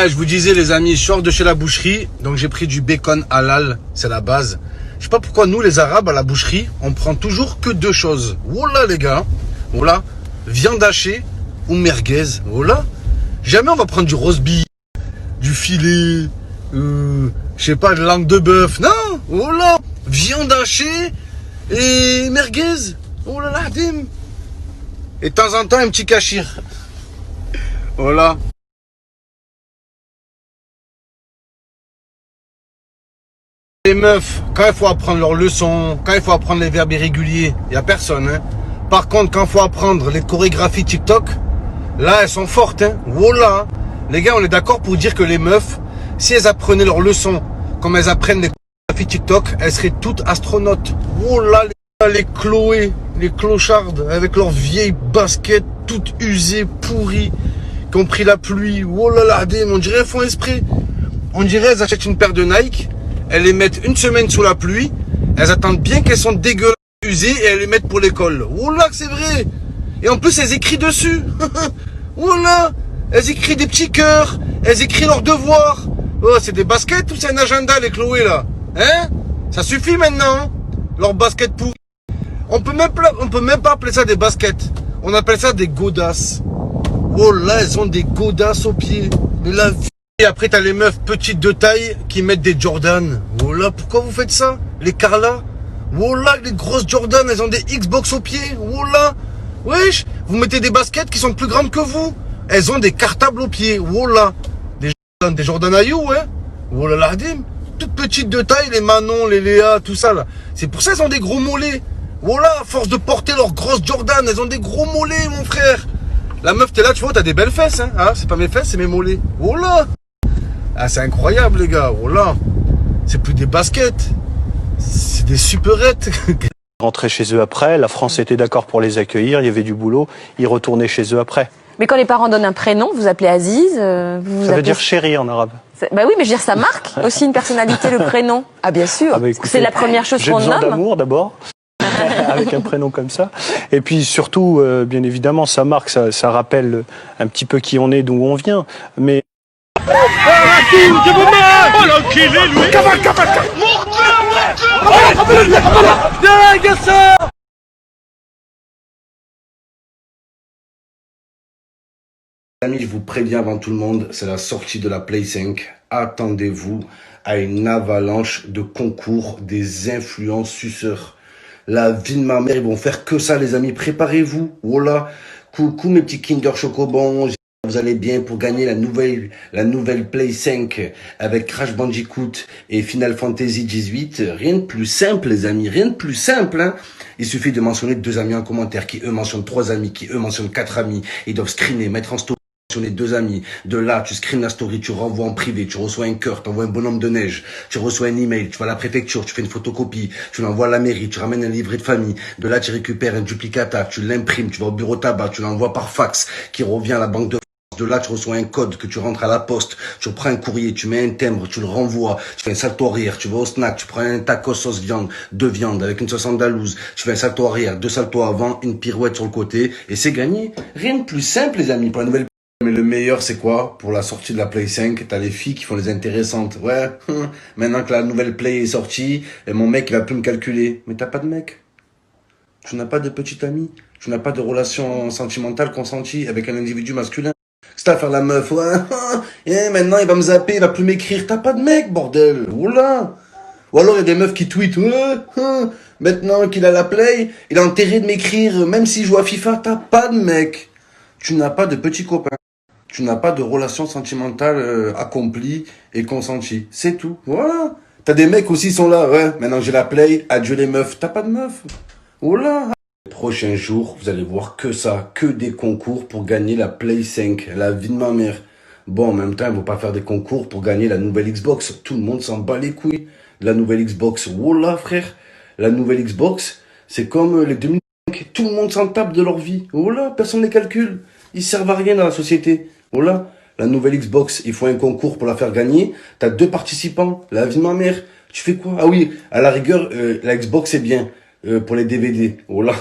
Je vous disais les amis, je sors de chez la boucherie, donc j'ai pris du bacon halal, c'est la base. Je sais pas pourquoi nous les arabes à la boucherie, on prend toujours que deux choses. Voilà les gars, voilà, viande hachée ou merguez, voilà. Jamais on va prendre du roast beef, du filet, je sais pas, de langue de bœuf, non, voilà, viande hachée et merguez, oh là là, dim. Et de temps en temps un petit kachir, voilà. Les meufs, quand il faut apprendre leurs leçons, quand il faut apprendre les verbes irréguliers, il n'y a personne. Hein. Par contre, quand il faut apprendre les chorégraphies TikTok, là, elles sont fortes. Hein. Voilà. Les gars, on est d'accord pour dire que les meufs, si elles apprenaient leurs leçons comme elles apprennent les chorégraphies TikTok, elles seraient toutes astronautes. Voilà, les Chloé, les clochardes, avec leurs vieilles baskets toutes usées, pourries, qui ont pris la pluie. Oh là là, on dirait elles font esprit. On dirait elles achètent une paire de Nike. Elles les mettent une semaine sous la pluie, elles attendent bien qu'elles sont dégueulasses, usées et elles les mettent pour l'école. Oh là, c'est vrai. Et en plus, elles écrivent dessus. Oh là, elles écrivent des petits cœurs, elles écrivent leurs devoirs. Oh, c'est des baskets ou c'est un agenda, les Chloé, là? Hein? Ça suffit maintenant, hein? Leurs baskets pourries. On peut même pas appeler ça des baskets. On appelle ça des godasses. Oh là, elles ont des godasses aux pieds. Mais la vie. Et après, t'as les meufs petites de taille qui mettent des Jordan. Oh là, pourquoi vous faites ça? Les Carla. Oh là, les grosses Jordan, elles ont des Xbox aux pieds. Oh là. Wesh, vous mettez des baskets qui sont plus grandes que vous. Elles ont des cartables aux pieds. Oh là. Des Jordan à you, hein. Oh là là, dim. Toutes petites de taille, les Manon, les Léa, tout ça là. C'est pour ça qu'elles ont des gros mollets. Oh là, à force de porter leurs grosses Jordan, elles ont des gros mollets, mon frère. La meuf, t'es là, tu vois, t'as des belles fesses, hein. Ah, c'est pas mes fesses, c'est mes mollets. Oh là. Ah, c'est incroyable, les gars. Oh là, c'est plus des baskets, c'est des supérettes. Rentraient chez eux après, la France était d'accord pour les accueillir, il y avait du boulot, ils retournaient chez eux après. Mais quand les parents donnent un prénom, vous appelez Aziz, Ça veut dire chéri en arabe. Bah oui, mais je veux dire, ça marque aussi une personnalité, le prénom. Ah bien sûr, Ah bah écoutez, c'est la première chose qu'on nomme. J'ai besoin d'amour d'abord, avec un prénom comme ça. Et puis surtout, bien évidemment, ça marque, ça rappelle un petit peu qui on est, d'où on vient. Mais... Oh l'enculé lui! Amis, je vous préviens avant tout le monde, c'est la sortie de la Play 5. Attendez-vous à une avalanche de concours des influenceurs. La vie de ma mère, ils vont faire que ça, les amis. Préparez-vous. Voilà. Coucou mes petits Kinder Chocobon. Vous allez bien pour gagner la nouvelle Play 5 avec Crash Bandicoot et Final Fantasy 18. Rien de plus simple, les amis. Rien de plus simple, hein. Il suffit de mentionner 2 amis en commentaire, qui eux mentionnent 3 amis, qui eux mentionnent 4 amis. Ils doivent screener, mettre en story. Les 2 amis, de là tu screens la story, tu renvoies en privé, tu reçois un cœur, tu envoies un bonhomme de neige, tu reçois un email, tu vas à la préfecture, tu fais une photocopie, tu l'envoies à la mairie, tu ramènes un livret de famille, de là tu récupères un duplicata, tu l'imprimes, tu vas au bureau tabac, tu l'envoies par fax, qui revient à la banque de France, de là tu reçois un code que tu rentres à la poste, tu reprends un courrier, tu mets un timbre, tu le renvoies, tu fais un salto arrière, tu vas au snack, tu prends un taco sauce viande, 2 viandes avec une sauce andalouse, tu fais un salto arrière, 2 saltos avant, une pirouette sur le côté, et c'est gagné. Rien de plus simple les amis pour la nouvelle. Mais le meilleur, c'est quoi? Pour la sortie de la Play 5, t'as les filles qui font les intéressantes. Ouais, maintenant que la nouvelle Play est sortie, et mon mec, il va plus me calculer. Mais t'as pas de mec. Tu n'as pas de petit ami. Tu n'as pas de relation sentimentale consentie avec un individu masculin. C'est à faire la meuf, ouais. Et maintenant, il va me zapper, il va plus m'écrire. T'as pas de mec, bordel. Oula. Ou alors, il y a des meufs qui tweetent. Ouais, maintenant qu'il a la Play, il a intérêt de m'écrire, même s'il joue à FIFA. T'as pas de mec. Tu n'as pas de petit copain. Tu n'as pas de relation sentimentale accomplie et consentie. C'est tout. Voilà. T'as des mecs aussi qui sont là. Ouais, maintenant j'ai la Play. Adieu les meufs. T'as pas de meufs. Voilà. Les prochains jours, vous allez voir que ça. Que des concours pour gagner la Play 5. La vie de ma mère. Bon, en même temps, il ne faut pas faire des concours pour gagner la nouvelle Xbox. Tout le monde s'en bat les couilles. La nouvelle Xbox. Voilà, frère. La nouvelle Xbox, c'est comme les 2005. Tout le monde s'en tape de leur vie. Voilà, personne ne les calcule. Ils servent à rien dans la société. Voilà, la nouvelle Xbox, il faut un concours pour la faire gagner. T'as 2 participants, la vie de ma mère. Tu fais quoi? Ah oui, à la rigueur, la Xbox c'est bien pour les DVD. Voilà,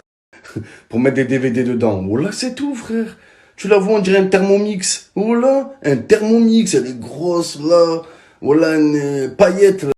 pour mettre des DVD dedans. Voilà, c'est tout, frère. Tu la vois, on dirait un Thermomix. Voilà, un Thermomix, elle est grosse là. Voilà, une paillette là.